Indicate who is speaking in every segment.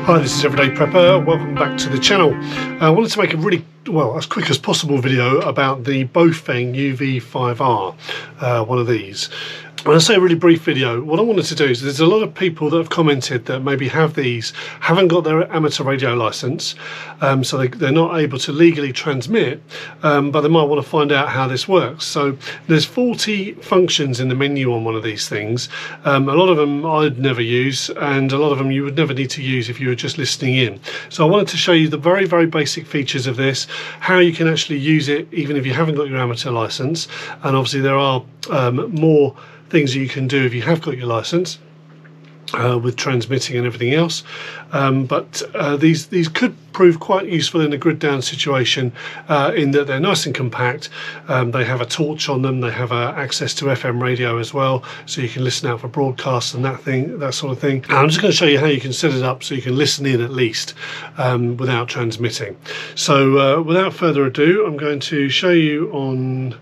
Speaker 1: Hi, this is Everyday Prepper. Welcome back to the channel. I wanted to make a really, as quick as possible video about the baofeng UV5R, one of these. When I say a really brief video, what I wanted to do is there's a lot of people that have commented that maybe have these, haven't got their amateur radio license, so they're not able to legally transmit, but they might want to find out how this works. So there's 40 functions in the menu on one of these things. A lot of them I'd never use, and a lot of them you would never need to use if you were just listening in. So I wanted to show you the very, very basic features of this, how you can actually use it even if you haven't got your amateur license, and obviously there are more things you can do if you have got your license with transmitting and everything else, but these could prove quite useful in a grid down situation, in that they're nice and compact. They have a torch on them, they have access to FM radio as well, so you can listen out for broadcasts and that sort of thing. And I'm just going to show you how you can set it up so you can listen in at least without transmitting. So without further ado, I'm going to show you on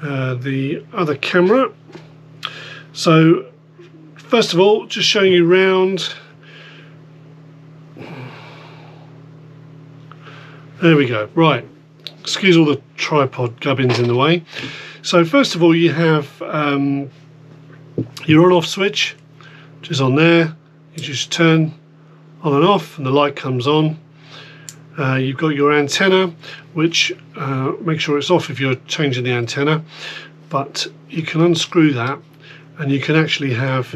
Speaker 1: the other camera. So first of all, just showing you round. There we go. Right, excuse all the tripod gubbins in the way. So first of all, you have your on-off switch, which is on there. You just turn on and off and the light comes on. You've got your antenna, which make sure it's off if you're changing the antenna, but you can unscrew that and you can actually have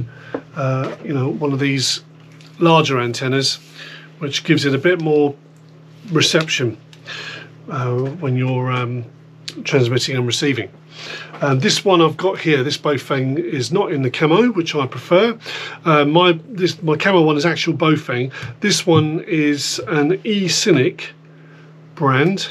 Speaker 1: one of these larger antennas, which gives it a bit more reception when you're transmitting and receiving. This one I've got here, this baofeng, is not in the camo, which I prefer. My camo one is actual baofeng. This one is an eCynic brand.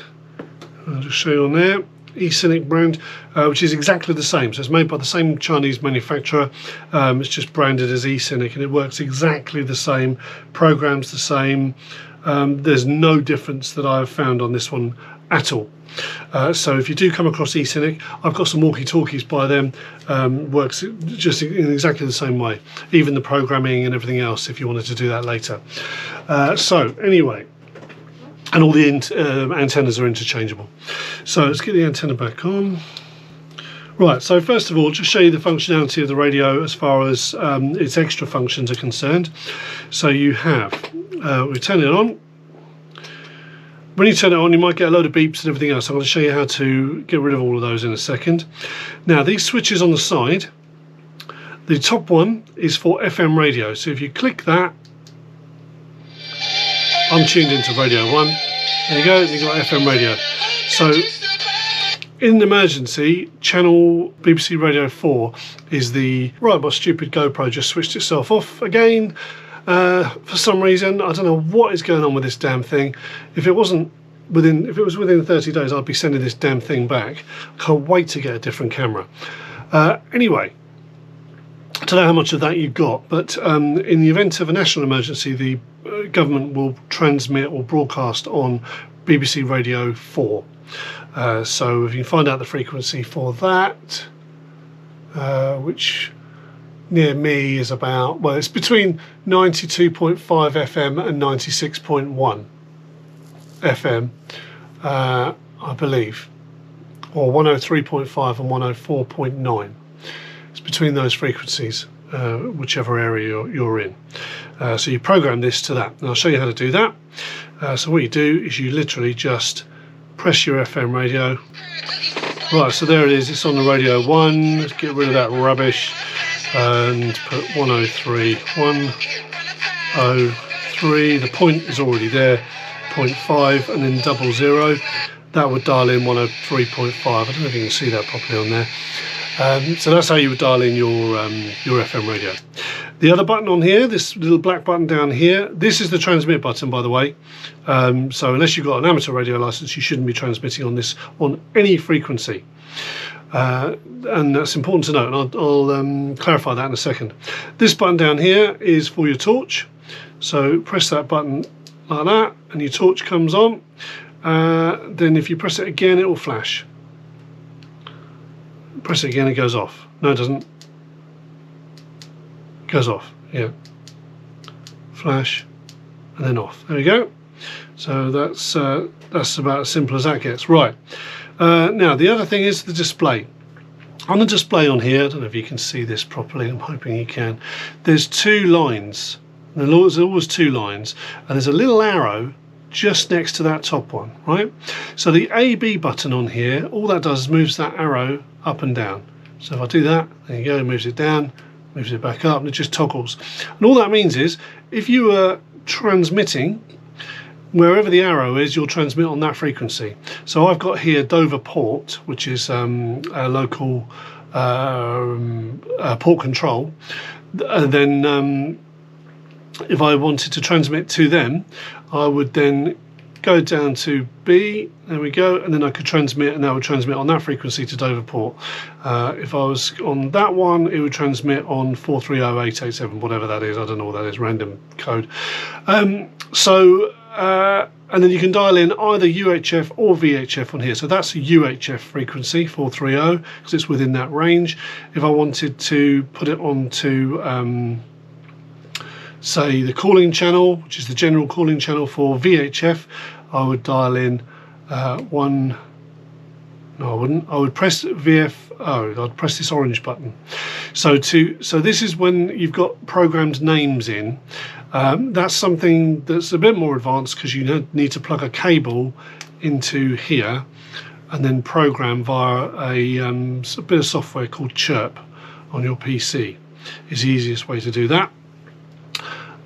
Speaker 1: I'll just show you on there. eCynic brand, which is exactly the same, so it's made by the same Chinese manufacturer. It's just branded as eCynic and it works exactly the same, programs the same. There's no difference that I've found on this one at all. So if you do come across eCynic, I've got some walkie-talkies by them. Works just in exactly the same way, even the programming and everything else if you wanted to do that later. So anyway, and all the antennas are interchangeable. So let's get the antenna back on. Right, so first of all, just show you the functionality of the radio as far as its extra functions are concerned. So you have, we turn it on. When you turn it on, you might get a load of beeps and everything else. I'm going to show you how to get rid of all of those in a second. Now, these switches on the side, the top one is for FM radio. So if you click that, I'm tuned into Radio 1. There you go, you've got FM radio. So in an emergency, channel BBC Radio 4 is the... Right, my stupid GoPro just switched itself off again. For some reason, I don't know what is going on with this damn thing. If it was within 30 days, I'd be sending this damn thing back. I can't wait to get a different camera. Anyway, I don't know how much of that you've got, but in the event of a national emergency, the government will transmit or broadcast on BBC Radio 4. So if you can find out the frequency for that, which near me is about, well, it's between 92.5 FM and 96.1 FM, I believe, or 103.5 and 104.9. It's between those frequencies, whichever area you're in. So you program this to that, and I'll show you how to do that. So what you do is you literally just press your FM radio. Right, so there it is, it's on the Radio 1. Let's get rid of that rubbish and put 103, 103. The point is already there, 0.5, and then 00. That would dial in 103.5. I don't know if you can see that properly on there. So that's how you would dial in your FM radio. The other button on here, this little black button down here, this is the transmit button, by the way. So unless you've got an amateur radio license, you shouldn't be transmitting on this on any frequency. And that's important to note, and I'll clarify that in a second. This button down here is for your torch. So press that button like that, and your torch comes on. Then if you press it again, it will flash. Press it again, it goes off. No, it doesn't. It goes off, yeah. Flash, and then off. There we go. So that's about as simple as that gets. Right. Now the other thing is the display. On the display on here, I don't know if you can see this properly, I'm hoping you can, there's two lines. There's always two lines, and there's a little arrow just next to that top one, right? So the AB button on here, all that does is moves that arrow up and down. So if I do that, there you go, it moves it down, moves it back up, and it just toggles. And all that means is, if you are transmitting, wherever the arrow is, you'll transmit on that frequency. So I've got here Dover port, which is a local port control. And then if I wanted to transmit to them, I would then go down to B, there we go, and then I could transmit, and that would transmit on that frequency to Dover port. If I was on that one, it would transmit on 430.887, whatever that is, I don't know what that is, random code. And then you can dial in either UHF or VHF on here. So that's a UHF frequency, 430, because it's within that range. If I wanted to put it onto, say, the calling channel, which is the general calling channel for VHF, I would dial in one. No, I wouldn't. I would press VFO. I'd press this orange button. So this is when you've got programmed names in. That's something that's a bit more advanced, because you need to plug a cable into here and then program via a bit of software called Chirp on your PC. Is the easiest way to do that.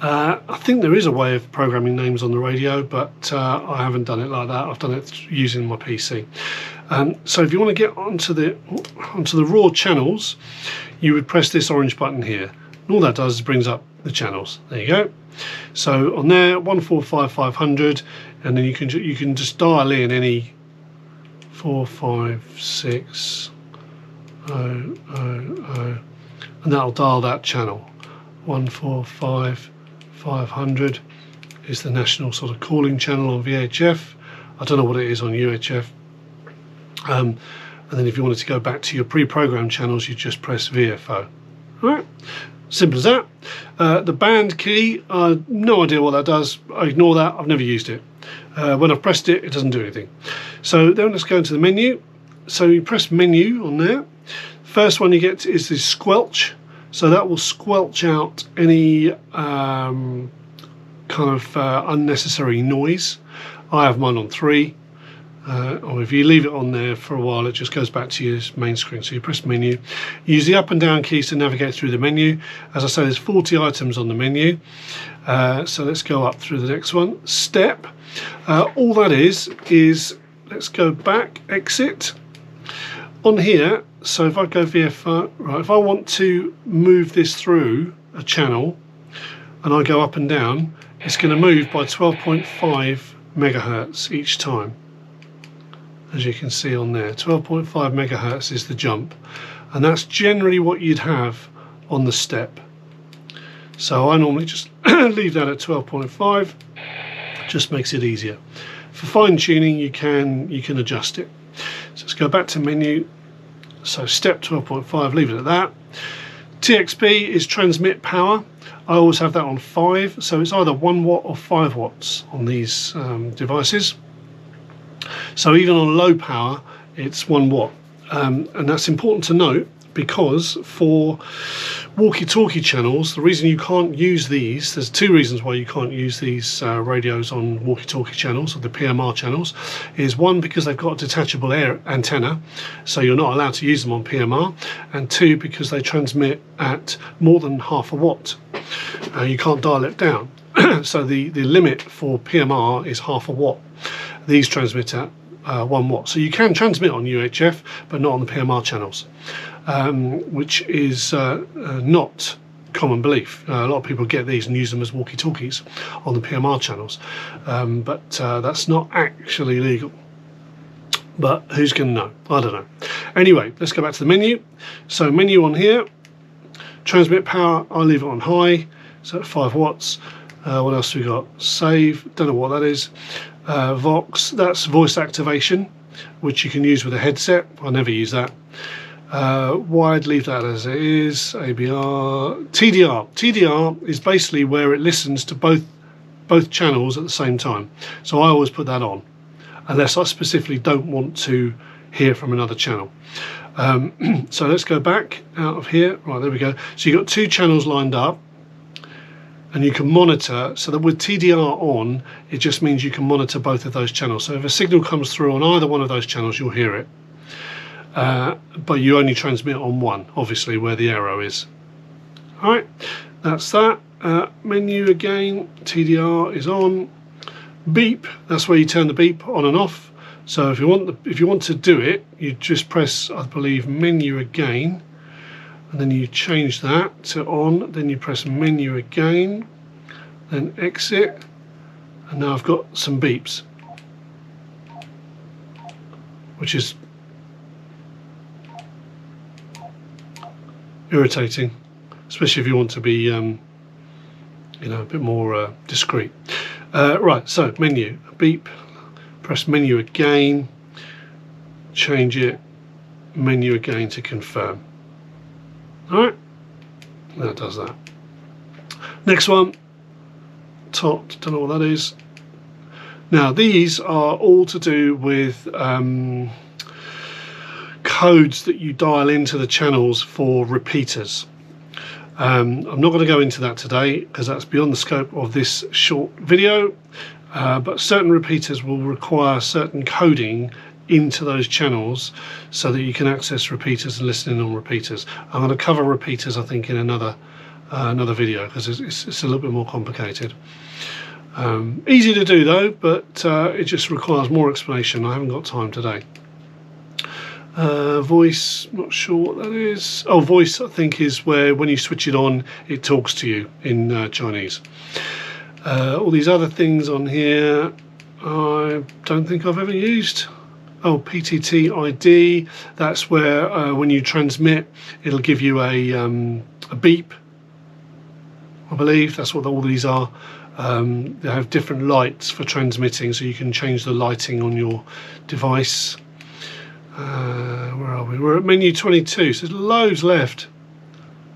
Speaker 1: I think there is a way of programming names on the radio, but I haven't done it like that. I've done it using my PC. So if you want to get onto the raw channels, you would press this orange button here. And all that does is brings up the channels. There you go. So on there, 145.500, and then you can just dial in any 456 000, and that'll dial that channel. 145.500 is the national sort of calling channel on VHF. I don't know what it is on UHF. And then if you wanted to go back to your pre-programmed channels, you just press VFO. All right, simple as that. The band key, no idea what that does. I ignore that. I've never used it. When I've pressed it, it doesn't do anything. So then let's go into the menu. So you press menu on there. First one you get is this squelch. So that will squelch out any kind of unnecessary noise. I have mine on 3. Or if you leave it on there for a while, it just goes back to your main screen. So you press menu, use the up and down keys to navigate through the menu. As I say, there's 40 items on the menu. So let's go up through the next one. Step. All that is let's go back, exit. On here, so if I go VFO, right, if I want to move this through a channel and I go up and down, it's going to move by 12.5 megahertz each time. As you can see on there, 12.5 megahertz is the jump, and that's generally what you'd have on the step. So I normally just leave that at 12.5, just makes it easier. For fine tuning, you can adjust it. So let's go back to menu. So step 12.5, leave it at that. TXP is transmit power. I always have that on 5, so it's either 1 watt or 5 watts on these devices. So even on low power, it's 1 watt. And that's important to note, because for walkie-talkie channels, the reason you can't use these, there's 2 reasons why you can't use these radios on walkie-talkie channels, or the PMR channels, is 1, because they've got a detachable air antenna, so you're not allowed to use them on PMR, and 2, because they transmit at more than half a watt. You can't dial it down. So the limit for PMR is half a watt. These transmit at 1 watt. So you can transmit on UHF, but not on the PMR channels, which is not common belief. A lot of people get these and use them as walkie-talkies on the PMR channels, but that's not actually legal. But who's going to know? I don't know. Anyway, let's go back to the menu. So menu on here, transmit power, I leave it on high, so at 5 watts. What else we got? Save, don't know what that is. Vox, that's voice activation, which you can use with a headset. I never use that. Wide, leave that as it is. ABR, TDR. TDR is basically where it listens to both both channels at the same time. So I always put that on, unless I specifically don't want to hear from another channel. So let's go back out of here. Right, there we go. So you've got two channels lined up, and you can monitor, so that with TDR on, it just means you can monitor both of those channels. So if a signal comes through on either one of those channels, you'll hear it. But you only transmit on one, obviously, where the arrow is. All right, that's that. Menu again, TDR is on. Beep, that's where you turn the beep on and off. So if you want to do it, you just press, I believe, menu again, and then you change that to on. Then you press menu again, then exit, and now I've got some beeps, which is irritating, especially if you want to be, you know, a bit more discreet. Right, so menu, beep. Press menu again, change it, menu again to confirm. Alright, that does that. Next one, top, don't know what that is. Now these are all to do with codes that you dial into the channels for repeaters. I'm not going to go into that today because that's beyond the scope of this short video. But certain repeaters will require certain coding into those channels so that you can access repeaters and listen in on repeaters. I'm going to cover repeaters, I think, in another video because it's a little bit more complicated. Easy to do though, but it just requires more explanation. I haven't got time today. Voice, not sure what that is. Oh, voice, I think, is where when you switch it on, it talks to you in Chinese. All these other things on here, I don't think I've ever used. Oh, PTT ID, that's where when you transmit, it'll give you a beep, I believe. That's what all these are. They have different lights for transmitting, so you can change the lighting on your device. Where are we? We're at menu 22, so there's loads left.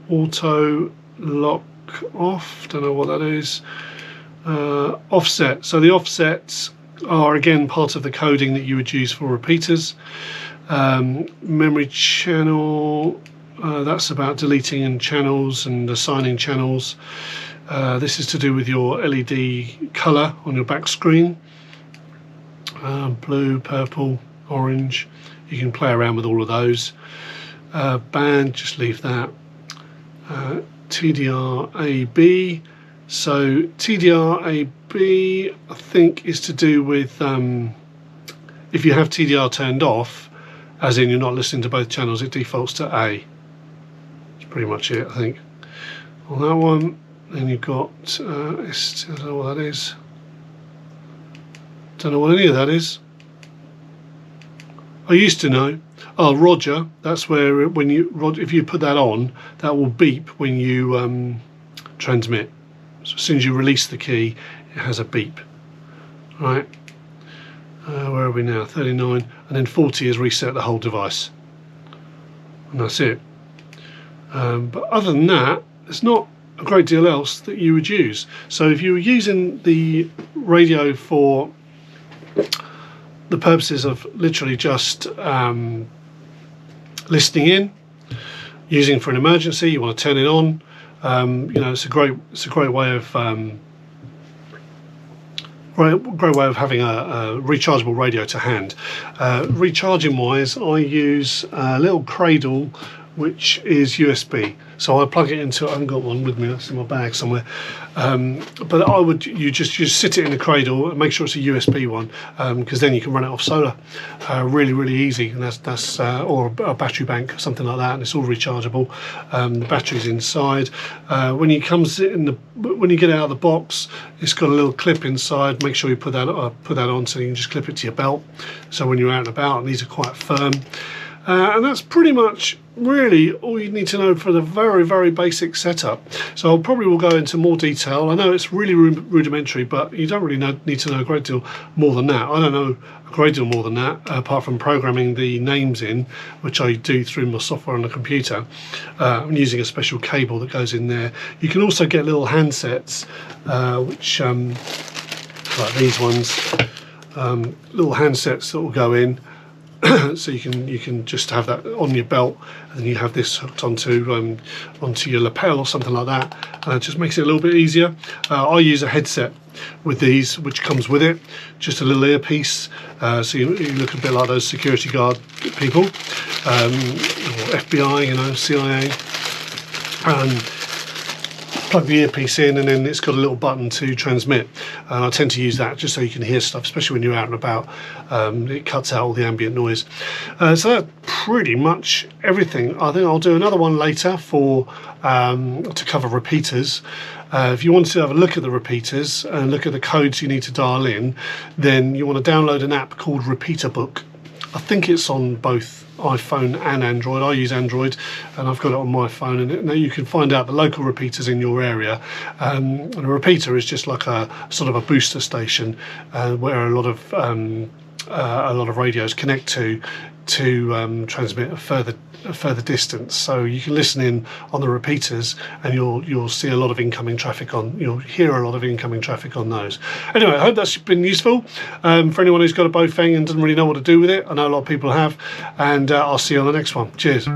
Speaker 1: Auto lock off, don't know what that is. Offset, so the offsets are again part of the coding that you would use for repeaters. Memory channel, that's about deleting channels and assigning channels. This is to do with your LED color on your back screen. Blue, purple, orange, you can play around with all of those. Band, just leave that. TDR AB, so TDR AB I think is to do with if you have TDR turned off, as in you're not listening to both channels, it defaults to A. That's pretty much it, I think, on that one. Then you've got I don't know what that is. Don't know what any of that is. I used to know. Oh, Roger, that's where when you, if you put that on, that will beep when you transmit. So as soon as you release the key, it has a beep. Right. Where are we now? 39, and then 40 has reset the whole device, and that's it. But other than that, there's not a great deal else that you would use. So if you were using the radio for the purposes of literally just listening in, using for an emergency, you want to turn it on. You know, it's a great way of great way of having a rechargeable radio to hand. Recharging wise, I use a little cradle which is USB. So I plug it into, I haven't got one with me, that's in my bag somewhere. But you just sit it in the cradle and make sure it's a USB one, because then you can run it off solar. Really easy, and that's or a battery bank or something like that, and it's all rechargeable. The battery's inside. When you get it out of the box, it's got a little clip inside. Make sure you put that on so you can just clip it to your belt. So when you're out and about, and these are quite firm. And that's pretty much really all you need to know for the very basic setup. So I'll probably will go into more detail. I know it's really rudimentary, but you don't really need to know a great deal more than that. I don't know a great deal more than that, apart from programming the names in, which I do through my software on the computer. I'm using a special cable that goes in there. You can also get little handsets, which like these ones, little handsets that will go in. So you can just have that on your belt, and you have this hooked onto your lapel or something like that. It just makes it a little bit easier. I use a headset with these, which comes with it, just a little earpiece, so you look a bit like those security guard people, or FBI, you know, CIA. Plug the earpiece in, and then it's got a little button to transmit, and I tend to use that just so you can hear stuff, especially when you're out and about. It cuts out all the ambient noise. So that's pretty much everything. I think I'll do another one later for to cover repeaters. If you want to have a look at the repeaters and look at the codes you need to dial in, then you want to download an app called Repeater Book. I think it's on both iPhone and Android. I use Android, and I've got it on my phone, and now you can find out the local repeaters in your area. And a repeater is just like a sort of a booster station, where a lot of radios connect to transmit a further distance. So you can listen in on the repeaters, and you'll see a lot of incoming traffic you'll hear a lot of incoming traffic on those. Anyway, I hope that's been useful for anyone who's got a baofeng and doesn't really know what to do with it. I know a lot of people have, and I'll see you on the next one. Cheers.